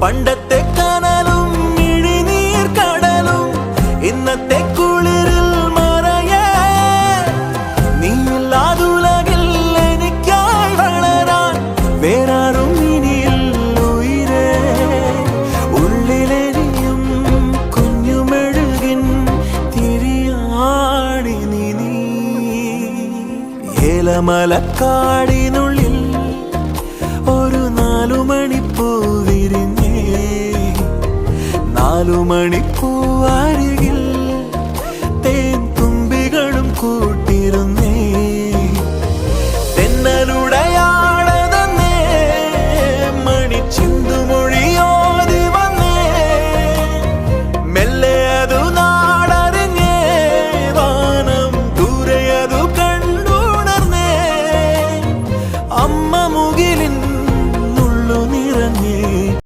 പണ്ടത്തെ കനലും ഇഴിനീർ കടലും ഇന്നത്തെ കുളിരിൽ മറയേ നീയില്ലാതുലകിൽ എനിക്കായി വളരാൻ വേറാരും ഇനിയില്ല ഉയിരേ ഉള്ളിലെരിയും കുഞ്ഞുമെഴുകിൻ തിരിയാണി നീ ഏലമലക്കാടിനുള്ളിൽ ഒരു 4 മണിപ്പൂ വിരിഞ്ഞേ 4 മണിപ്പൂ അരികിൽ